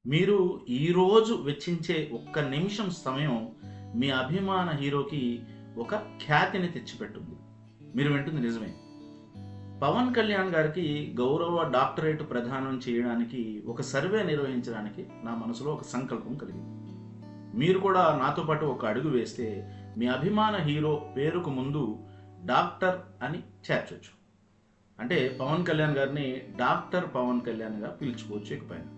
మీరు ఈరోజు వెచ్చించే ఒక్క నిమిషం సమయం మీ అభిమాన హీరోకి ఒక ఖ్యాతిని తెచ్చిపెట్టుంది. మీరు వింటుంది నిజమే. పవన్ కళ్యాణ్ గారికి గౌరవ డాక్టరేట్ ప్రదానం చేయడానికి ఒక సర్వే నిర్వహించడానికి నా మనసులో ఒక సంకల్పం కలిగింది. మీరు కూడా నాతో పాటు ఒక అడుగు వేస్తే మీ అభిమాన హీరో పేరుకు ముందు డాక్టర్ అని చేర్చొచ్చు. అంటే పవన్ కళ్యాణ్ గారిని డాక్టర్ పవన్ కళ్యాణ్గా పిలుచుకోవచ్చు. ఇకపైన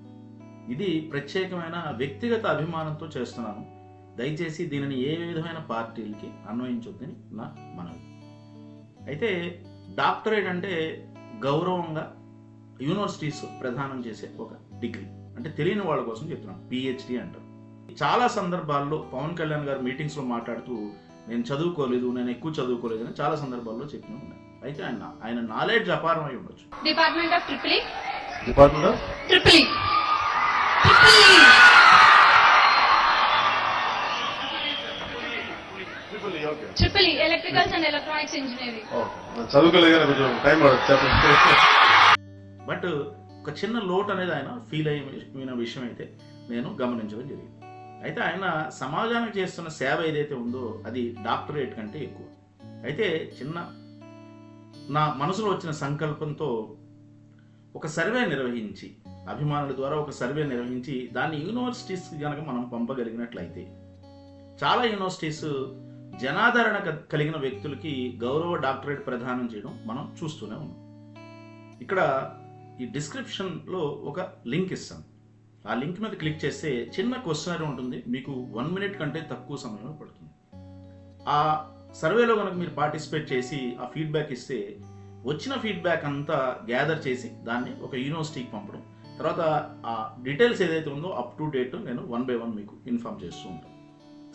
ఇది ప్రత్యేకమైన వ్యక్తిగత అభిమానంతో చేస్తున్నాను. దయచేసి దీనిని ఏ విధమైన పార్టీలకి అన్వయించొద్దని నా మనవి. అయితే డాక్టరేట్ అంటే గౌరవంగా యూనివర్సిటీస్ ప్రదానం చేసే ఒక డిగ్రీ. అంటే తెలియని వాళ్ళ కోసం చెప్తున్నాను, పిహెచ్డి అంటారు. చాలా సందర్భాల్లో పవన్ కళ్యాణ్ గారు మీటింగ్స్లో మాట్లాడుతూ నేను చదువుకోలేదు, నేను ఎక్కువ చదువుకోలేదు అని చాలా సందర్భాల్లో చెప్పిన ఉన్నాయి. అయితే ఆయన నాలెడ్జ్ అపారం అయి ఉండొచ్చు. Department of triple electricals and electronics engineering. But ఒక చిన్న లోటు అనేది ఆయన ఫీల్ అయిన విషయం అయితే నేను గమనించడం జరిగింది. అయితే ఆయన సమాజానికి చేస్తున్న సేవ ఏదైతే ఉందో అది డాక్టరేట్ కంటే ఎక్కువ. అయితే నా మనసులో వచ్చిన సంకల్పంతో ఒక సర్వే నిర్వహించి, అభిమానుల ద్వారా ఒక సర్వే నిర్వహించి దాన్ని యూనివర్సిటీస్కి కనుక మనం పంపగలిగినట్లయితే, చాలా యూనివర్సిటీస్ జనాదరణ కలిగిన వ్యక్తులకి గౌరవ డాక్టరేట్ ప్రదానం చేయడం మనం చూస్తూనే ఉన్నాం. ఇక్కడ ఈ డిస్క్రిప్షన్లో ఒక లింక్ ఇస్తాను. ఆ లింక్ మీద క్లిక్ చేస్తే చిన్న క్వశ్చనరీ ఉంటుంది. మీకు 1 మినిట్ కంటే తక్కువ సమయంలో పడుతుంది. ఆ సర్వేలో కనుక మీరు పార్టిసిపేట్ చేసి ఆ ఫీడ్బ్యాక్ ఇస్తే, వచ్చిన ఫీడ్బ్యాక్ అంతా గ్యాదర్ చేసి దాన్ని ఒక యూనివర్సిటీకి పంపడం, తర్వాత ఆ డీటెయిల్స్ ఏదైతే ఉందో అప్ టు డేట్ నేను 1 by 1 మీకు ఇన్ఫార్మ్ చేస్తూ ఉంటాను.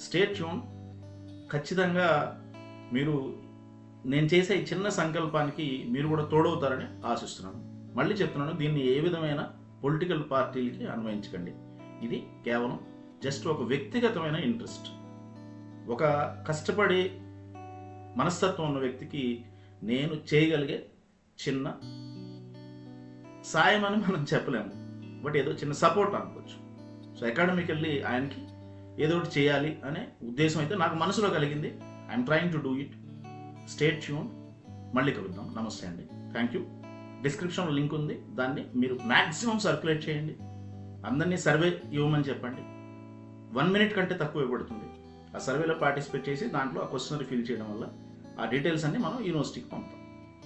Stay tune. ఖచ్చితంగా మీరు నేను చేసే ఈ చిన్న సంకల్పానికి మీరు కూడా తోడవుతారని ఆశిస్తున్నాను. మళ్ళీ చెప్తున్నాను, దీన్ని ఏ విధమైన పొలిటికల్ పార్టీలకి అన్వయించకండి. ఇది కేవలం జస్ట్ ఒక వ్యక్తిగతమైన ఇంట్రెస్ట్. ఒక కష్టపడి మనస్తత్వం ఉన్న వ్యక్తికి నేను చేయగలిగే చిన్న సాయం అని మనం చెప్పలేము, బట్ ఏదో చిన్న సపోర్ట్ అనుకోవచ్చు. సో అకాడమికల్లీ ఆయనకి ఏదో ఒకటి చేయాలి అనే ఉద్దేశం అయితే నాకు మనసులో కలిగింది. I'm trying to do it. Stay tune. మళ్ళీ కలుద్దాం. నమస్తే అండి. Thank you. డిస్క్రిప్షన్లో లింక్ ఉంది, దాన్ని మీరు మ్యాక్సిమం సర్క్యులేట్ చేయండి. అందరినీ సర్వే ఇవ్వమని చెప్పండి. 1 మినిట్ కంటే తక్కువ ఇవ్వబడుతుంది. ఆ సర్వేలో పార్టిసిపేట్ చేసి దాంట్లో ఆ క్వశ్చనరీ ఫిల్ చేయడం వల్ల ఆ డీటెయిల్స్ అన్ని మనం యూనివర్సిటీకి పంపుతాం.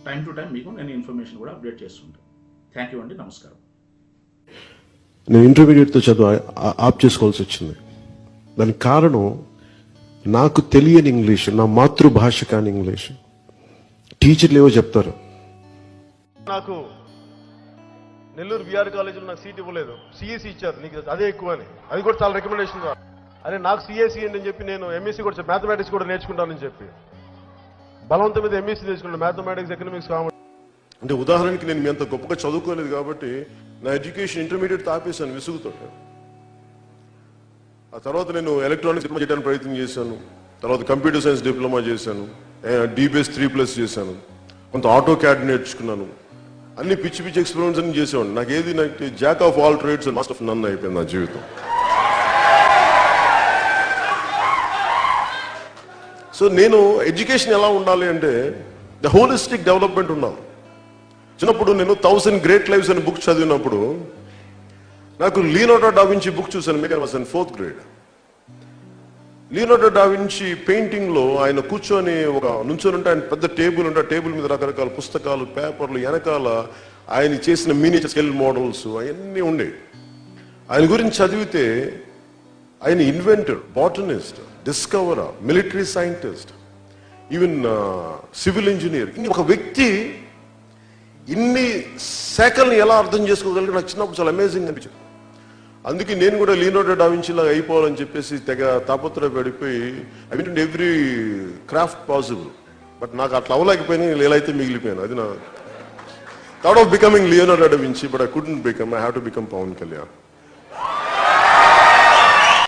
టైం టు టైం మీకు నేను ఇన్ఫర్మేషన్ కూడా అప్డేట్ చేస్తుంటాను. థ్యాంక్ యూ అండి. నమస్కారం. నేను ఇంటర్మీడియట్తో చదువు ఆప్ చేసుకోవాల్సి వచ్చింది. దానికి కారణం నాకు తెలియని ఇంగ్లీష్, నా మాతృభాష కాని ఇంగ్లీష్. టీచర్లు ఏవో చెప్తారు. నాకు నెల్లూరు బీఆర్ కాలేజీలో నాకు సీట్ ఇవ్వలేదు, సిఎస్సి ఇచ్చారు, నీకు అదే ఎక్కువ అని. అది కూడా చాలా రికమెండేషన్. అరే నాకు సిఎస్సి అని చెప్పి నేను ఎంఎస్సి కూడా మ్యాథమెటిక్స్ కూడా నేర్చుకుంటానని చెప్పి బలవంతం మీద ఎంఎస్సి నేర్చుకున్నాను, మ్యాథమెటిక్స్ ఎకనామిక్స్ కావాలి. అంటే ఉదాహరణకి నేను మీ అంత గొప్పగా చదువుకోలేదు కాబట్టి నా ఎడ్యుకేషన్ ఇంటర్మీడియట్ ఆపేసాను విసుగుతో. ఆ తర్వాత నేను ఎలక్ట్రానిక్స్ డిప్లొమా చేయడానికి ప్రయత్నం చేశాను. తర్వాత కంప్యూటర్ సైన్స్ డిప్లొమా చేశాను, DBS 3+ చేశాను, కొంత ఆటో క్యాడ్ నేర్చుకున్నాను. అన్ని పిచ్చి పిచ్చి ఎక్స్పెరిమెంట్స్ అన్ని చేసేవాడిని. నాకు jack of all trades and master of none అయిపోయింది నా జీవితం. సో నేను ఎడ్యుకేషన్ ఎలా ఉండాలి అంటే ద హోలిస్టిక్ డెవలప్మెంట్ ఉండాలి. చిన్నప్పుడు నేను 1000 Great Lives అనే బుక్ చదివినప్పుడు నాకు లియోనార్డో డా వించి బుక్ చూశాను. మీకు was in 4th grade. Leonardo da వించి painting లో ఆయన కూర్చొని నుంచొని ఉంటే ఆయన పెద్ద టేబుల్ ఉంటే, టేబుల్ మీద రకరకాల పుస్తకాలు, పేపర్లు, వెనకాల ఆయన చేసిన మినియేచర్ స్కేల్ మోడల్స్ అవన్నీ ఉండేవి. ఆయన గురించి చదివితే ఆయన inventor, botanist, discoverer, military scientist, even civil engineer. ఒక వ్యక్తి ఇన్ని శాఖల్ని ఎలా అర్థం చేసుకోగలిగి నాకు చిన్నప్పుడు చాలా అమేజింగ్ అనిపించింది. అందుకే నేను కూడా లియోనార్డో డా వించి లాగా అయిపోవాలని చెప్పేసి తెగ తాపత్రయపడిపోయి I mean every craft possible. But నాకు అట్లా అవ్వలేకపోయినా ఇలా అయితే మిగిలిపోయాను. అది నా thought of becoming Leonardo da Vinci, but I couldn't become. I have to become Pawan Kalyan.